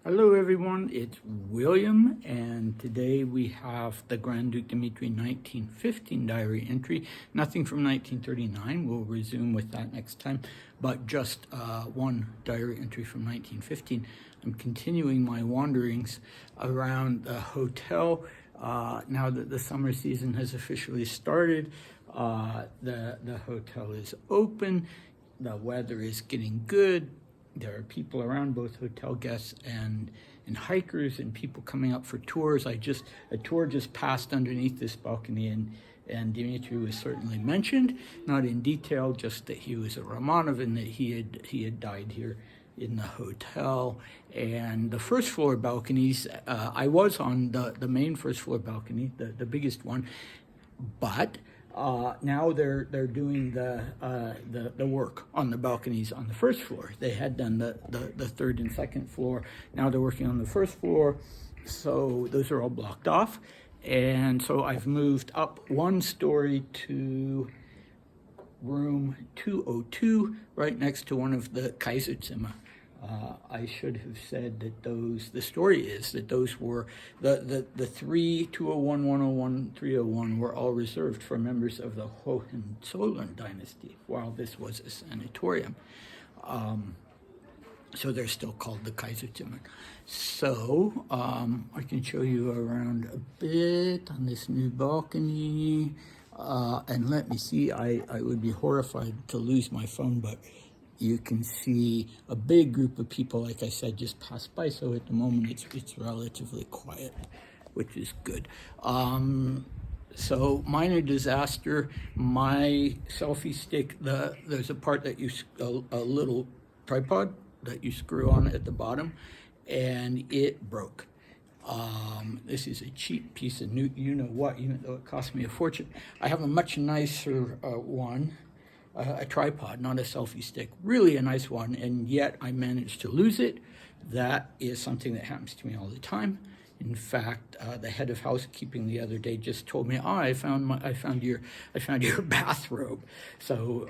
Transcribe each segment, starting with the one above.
Hello everyone, it's William, and today we have the Grand Duke Dmitri 1915 diary entry. Nothing from 1939, we'll resume with that next time, but just one diary entry from 1915. I'm continuing my wanderings around the hotel now that the summer season has officially started. The hotel is open, the weather is getting good. There are people around, both hotel guests and hikers, and people coming up for tours. A tour just passed underneath this balcony, and Dmitri was certainly mentioned, not in detail, just that he was a Romanov and that he had died here in the hotel. And the first floor balconies, I was on the main first floor balcony, the biggest one, but now they're doing the work on the balconies on the first floor. They had done the third and second floor. Now they're working on the first floor, so those are all blocked off. And so I've moved up one story to room 202, right next to one of the Kaiserzimmer. I should have said that the story is that those were, the 201, 101, 301 were all reserved for members of the Hohenzollern dynasty, while this was a sanatorium. So they're still called the Kaiserzimmer. So I can show you around a bit on this new balcony. And let me see, I would be horrified to lose my phone, but you can see a big group of people, like I said, just passed by. So at the moment, it's relatively quiet, which is good. So minor disaster. My selfie stick, there's a part that a little tripod that you screw on at the bottom, and it broke. This is a cheap piece of new, you know what, even though it cost me a fortune. I have a much nicer one. A tripod, not a selfie stick, really a nice one, and yet I managed to lose it. That is something that happens to me all the time. In fact, the head of housekeeping the other day just told me, I found your bathrobe. So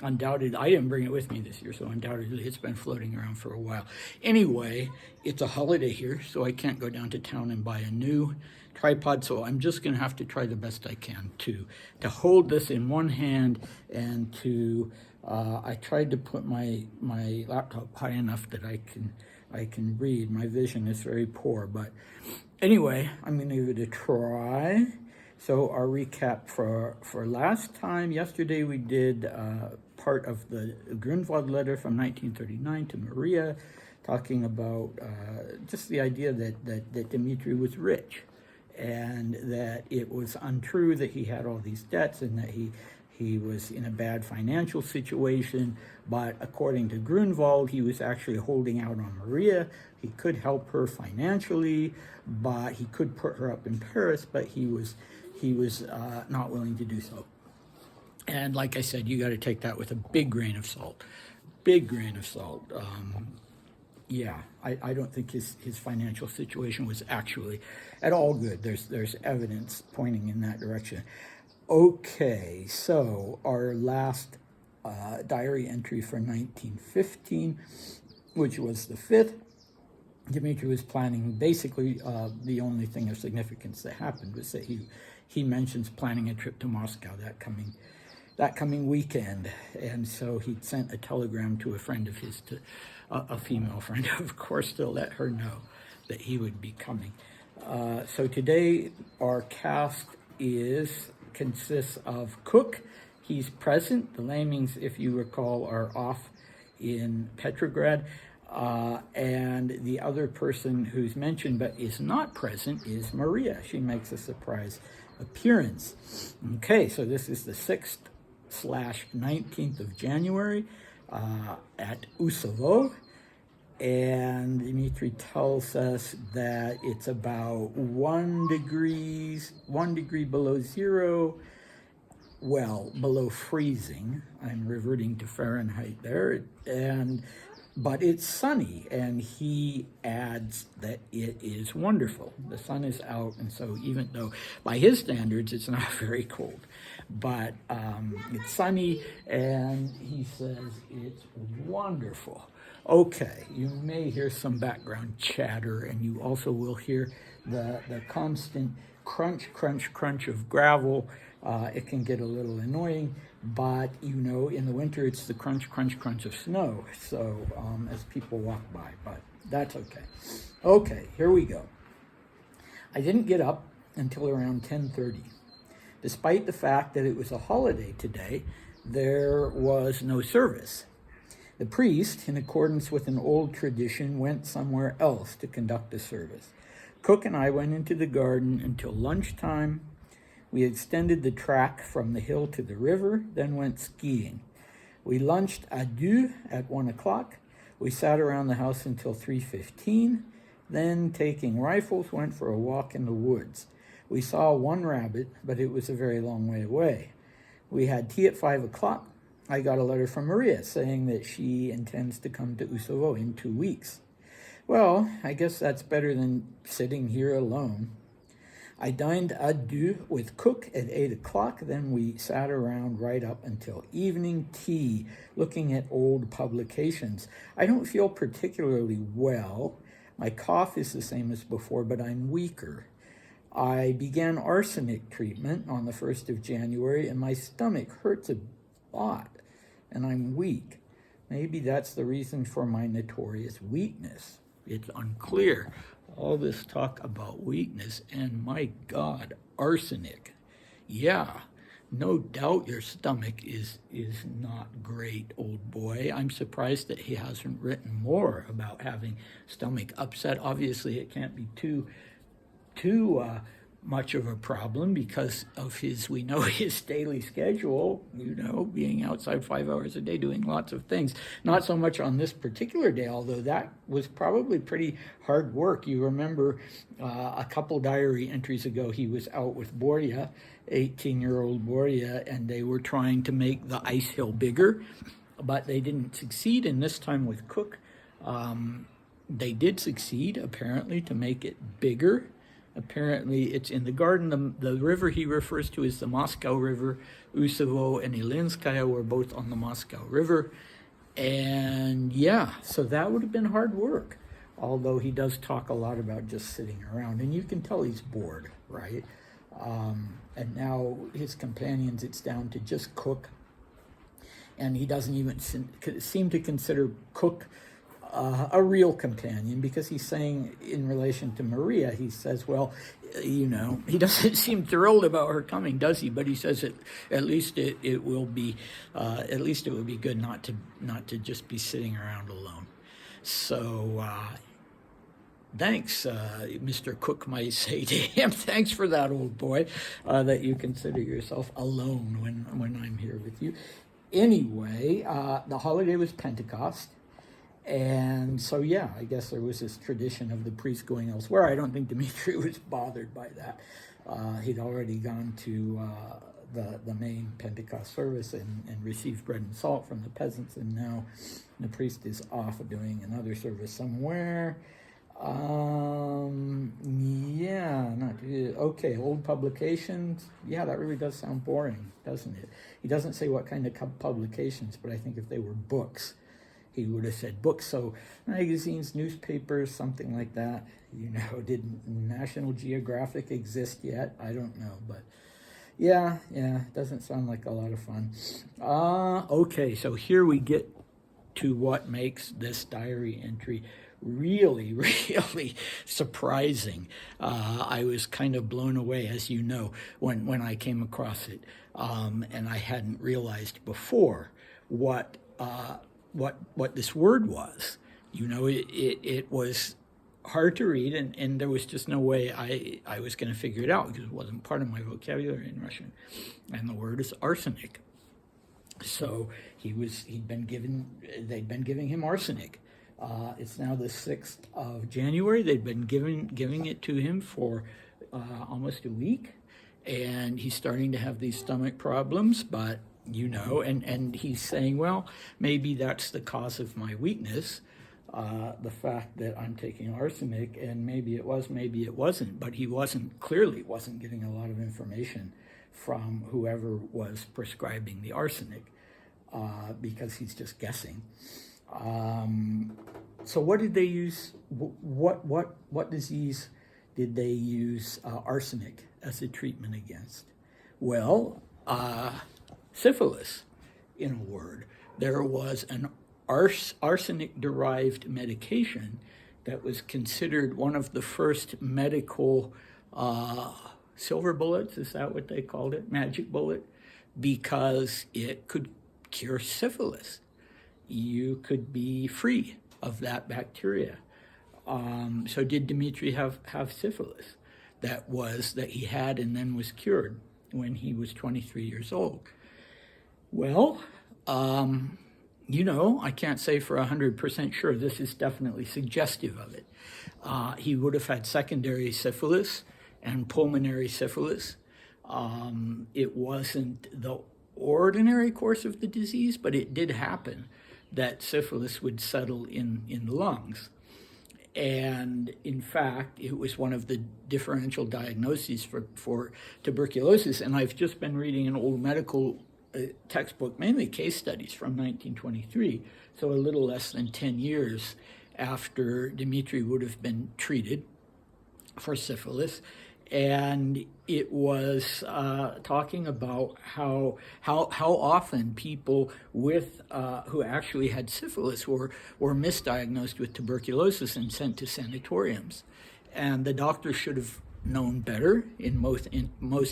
undoubtedly, I didn't bring it with me this year, so undoubtedly it's been floating around for a while. Anyway, it's a holiday here, so I can't go down to town and buy a new tripod, so I'm just going to have to try the best I can to hold this in one hand and to I tried to put my laptop high enough that I can read. My vision is very poor, but anyway, I'm going to give it a try. So our recap for last time, yesterday we did part of the Grunwald letter from 1939 to Maria, talking about just the idea that Dmitri was rich, and that it was untrue that he had all these debts and that he was in a bad financial situation. But according to Grunwald, he was actually holding out on Maria. He could help her financially, but he could put her up in Paris, but he was not willing to do so. And like I said, you got to take that with a big grain of salt. Big grain of salt. Yeah, I don't think his financial situation was actually at all good. There's evidence pointing in that direction. Okay, so our last diary entry for 1915, which was the 5th, Dmitri was planning, basically the only thing of significance that happened was that he mentions planning a trip to Moscow that coming weekend. And so he'd sent a telegram to a friend of his, to a female friend, of course, to let her know that he would be coming. So today our cast consists of Cook. He's present. The Lamings, if you recall, are off in Petrograd. And the other person who's mentioned but is not present is Maria. She makes a surprise appearance. Okay, so this is the 6th/19th of January at Usovo. And Dmitri tells us that it's about 1 degree below zero, well, below freezing. I'm reverting to Fahrenheit there. But it's sunny, and he adds that it is wonderful. The sun is out, and so even though by his standards it's not very cold, but it's sunny, and he says it's wonderful. Okay, you may hear some background chatter, and you also will hear the constant crunch, crunch, crunch of gravel. It can get a little annoying, but you know, in the winter it's the crunch, crunch, crunch of snow. So as people walk by, but that's okay. Okay, here we go. I didn't get up until around 10:30. Despite the fact that it was a holiday today, there was no service. The priest, in accordance with an old tradition, went somewhere else to conduct the service. Cook and I went into the garden until lunchtime. We extended the track from the hill to the river, then went skiing. We lunched à deux at 1 o'clock. We sat around the house until 3:15. Then, taking rifles, went for a walk in the woods. We saw one rabbit, but it was a very long way away. We had tea at 5 o'clock. I got a letter from Maria saying that she intends to come to Usovo in 2 weeks. Well, I guess that's better than sitting here alone. I dined à deux with Cook at 8 o'clock. Then we sat around right up until evening tea, looking at old publications. I don't feel particularly well. My cough is the same as before, but I'm weaker. I began arsenic treatment on the 1st of January, and my stomach hurts a lot, and I'm weak. Maybe that's the reason for my notorious weakness. It's unclear. All this talk about weakness, and my God, arsenic. Yeah, no doubt your stomach is not great, old boy. I'm surprised that he hasn't written more about having stomach upset. Obviously, it can't be too much of a problem because of we know his daily schedule, you know, being outside 5 hours a day, doing lots of things. Not so much on this particular day, although that was probably pretty hard work. You remember a couple diary entries ago, he was out with Borja, 18-year-old Borja, and they were trying to make the ice hill bigger, but they didn't succeed. And this time with Cook, they did succeed, apparently, to make it bigger. Apparently, it's in the garden. The river he refers to is the Moscow River. Usovo and Ilinskaya were both on the Moscow River. And yeah, so that would have been hard work. Although he does talk a lot about just sitting around. And you can tell he's bored, right? And now his companions, it's down to just Cook. And he doesn't even seem to consider Cook a real companion, because he's saying in relation to Maria, he says, well, you know, he doesn't seem thrilled about her coming, does he? But he says at least it will be good not to just be sitting around alone. So thanks, Mr. Cook might say to him. Thanks for that, old boy, that you consider yourself alone when I'm here with you. Anyway, the holiday was Pentecost. And so, yeah, I guess there was this tradition of the priest going elsewhere. I don't think Dmitri was bothered by that. He'd already gone to the main Pentecost service and received bread and salt from the peasants, and now the priest is off doing another service somewhere. Okay, old publications. Yeah, that really does sound boring, doesn't it? He doesn't say what kind of publications, but I think if they were books, he would have said books. So magazines, newspapers, something like that. You know, did National Geographic exist yet? I don't know, but yeah, it doesn't sound like a lot of fun. Okay, so here we get to what makes this diary entry really, really surprising. I was kind of blown away, as you know, when I came across it, and I hadn't realized before what this word was. You know, it was hard to read, and there was just no way I was going to figure it out, because it wasn't part of my vocabulary in Russian. And the word is arsenic. So they'd been giving him arsenic. It's now the 6th of January. They'd been giving it to him for almost a week, and he's starting to have these stomach problems, but you know, and he's saying, well, maybe that's the cause of my weakness, the fact that I'm taking arsenic, and maybe it was, maybe it wasn't, but he clearly wasn't getting a lot of information from whoever was prescribing the arsenic, because he's just guessing. So what did they use? What disease did they use arsenic as a treatment against? Well, syphilis, in a word. There was an arsenic-derived medication that was considered one of the first medical silver bullets, is that what they called it? Magic bullet, because it could cure syphilis. You could be free of that bacteria. So did Dmitri have syphilis? That he had and then was cured when he was 23 years old. Well, I can't say for 100% sure. This is definitely suggestive of it. He would have had secondary syphilis and pulmonary syphilis. It wasn't the ordinary course of the disease, but it did happen that syphilis would settle in the lungs. And in fact, it was one of the differential diagnoses for tuberculosis. And I've just been reading an old medical textbook, mainly case studies from 1923, so a little less than 10 years after Dmitri would have been treated for syphilis. And it was talking about how often people who actually had syphilis were misdiagnosed with tuberculosis and sent to sanatoriums. And the doctor should have known better in most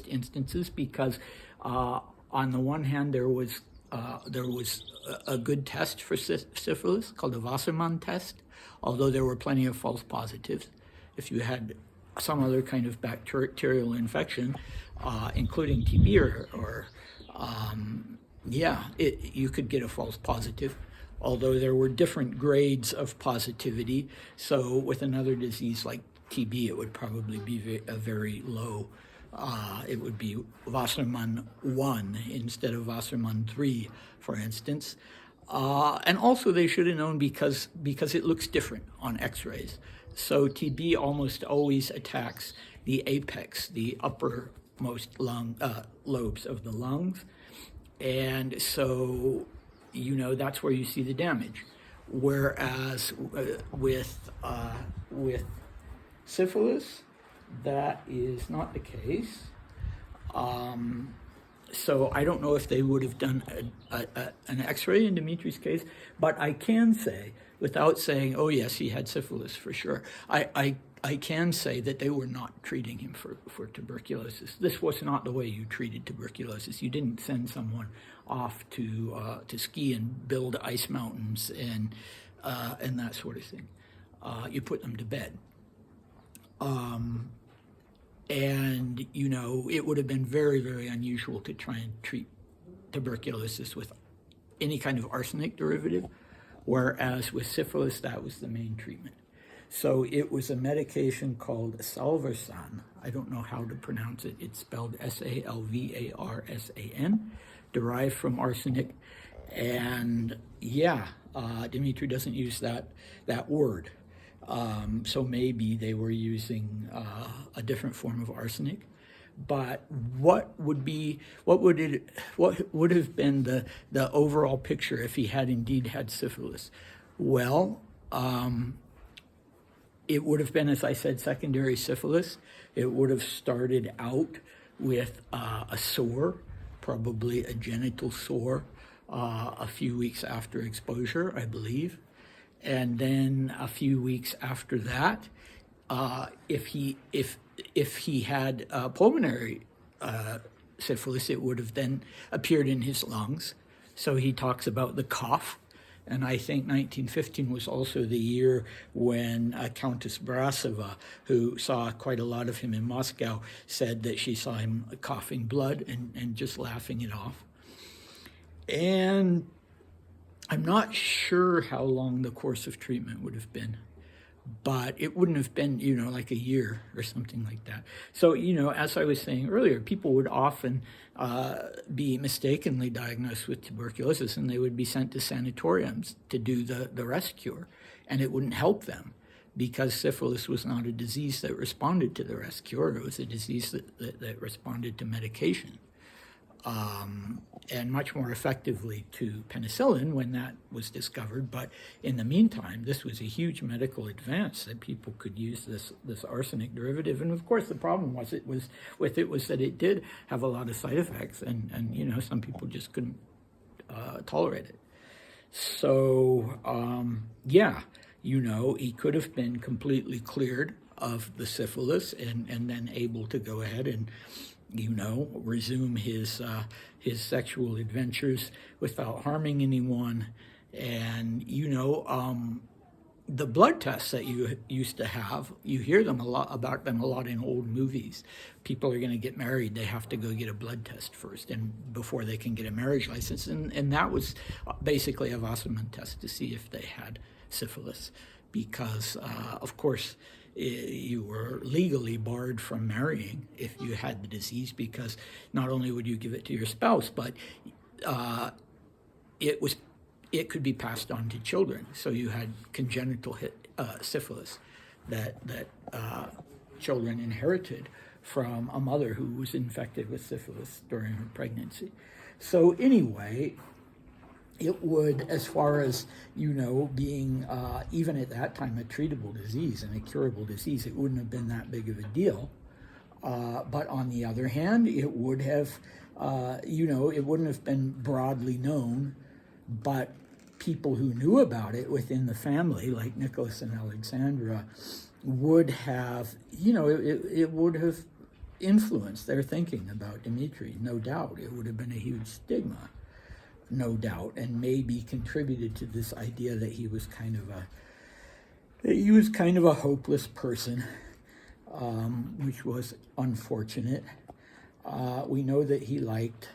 instances, because on the one hand there was a good test for syphilis called the Wassermann test, although there were plenty of false positives. If you had some other kind of bacterial infection, including TB you could get a false positive, although there were different grades of positivity. So with another disease like TB, it would probably be a very low. It would be Wassermann 1 instead of Wassermann 3, for instance. And also they should have known because it looks different on x-rays. So TB almost always attacks the apex, the uppermost lobes of the lungs. And so, that's where you see the damage. Whereas with syphilis, that is not the case. So I don't know if they would have done an x-ray in Dmitri's case, but I can say, without saying, oh yes, he had syphilis for sure, I can say that they were not treating him for tuberculosis. This was not the way you treated tuberculosis. You didn't send someone off to ski and build ice mountains and that sort of thing. You put them to bed. And, it would have been very, very unusual to try and treat tuberculosis with any kind of arsenic derivative, whereas with syphilis, that was the main treatment. So it was a medication called Salvarsan. I don't know how to pronounce it. It's spelled Salvarsan, derived from arsenic. And Dmitri doesn't use that word. So maybe they were using a different form of arsenic. But what would have been the overall picture if he had indeed had syphilis? Well, it would have been, as I said, secondary syphilis. It would have started out with a sore, probably a genital sore, a few weeks after exposure, I believe. And then a few weeks after that, if he had pulmonary syphilis, it would have then appeared in his lungs. So he talks about the cough. And I think 1915 was also the year when Countess Brasova, who saw quite a lot of him in Moscow, said that she saw him coughing blood and just laughing it off. And I'm not sure how long the course of treatment would have been, but it wouldn't have been, like a year or something like that. So, as I was saying earlier, people would often be mistakenly diagnosed with tuberculosis, and they would be sent to sanatoriums to do the rest cure, and it wouldn't help them because syphilis was not a disease that responded to the rest cure. It was a disease that responded to medication. and much more effectively to penicillin when that was discovered. But in the meantime, this was a huge medical advance that people could use this arsenic derivative. And of course, the problem was that it did have a lot of side effects, and you know, some people just couldn't tolerate it. So yeah, you know, he could have been completely cleared of the syphilis and then able to go ahead and, you know, resume his sexual adventures without harming anyone. And, you know, the blood tests that you used to have, you hear them about them a lot in old movies. People are going to get married, they have to go get a blood test first and before they can get a marriage license. And that was basically a Wassermann test to see if they had syphilis, because, of course, you were legally barred from marrying if you had the disease, because not only would you give it to your spouse, but it could be passed on to children. So you had congenital syphilis that children inherited from a mother who was infected with syphilis during her pregnancy. So anyway, it would, as far as, you know, being even at that time a treatable disease and a curable disease, it wouldn't have been that big of a deal. But on the other hand, it would have, you know, it wouldn't have been broadly known, but people who knew about it within the family, like Nicholas and Alexandra, would have, you know, it would have influenced their thinking about Dmitri, no doubt. It would have been a huge stigma, no doubt, and maybe contributed to this idea that he was kind of a hopeless person, which was unfortunate. We know that he liked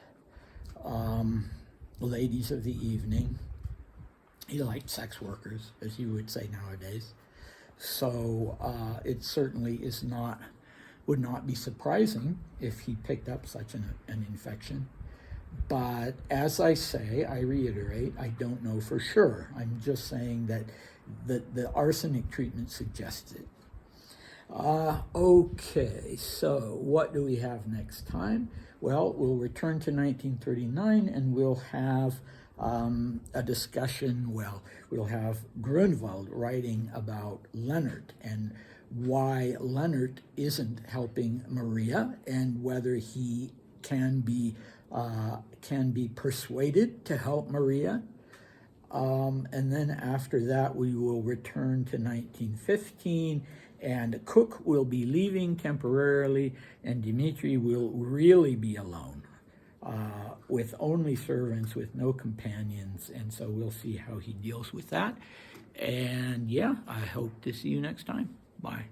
ladies of the evening. He liked sex workers, as you would say nowadays. So it certainly would not be surprising if he picked up such an infection. But as I say, I reiterate, I don't know for sure. I'm just saying that the arsenic treatment suggests it. Okay, so what do we have next time? Well, we'll return to 1939 and we'll have a discussion. Well, we'll have Grunwald writing about Leonard and why Leonard isn't helping Maria and whether he can be persuaded to help Maria. And then after that, we will return to 1915, and Cook will be leaving temporarily, and Dmitri will really be alone, with only servants, with no companions, and so we'll see how he deals with that. And yeah, I hope to see you next time. Bye.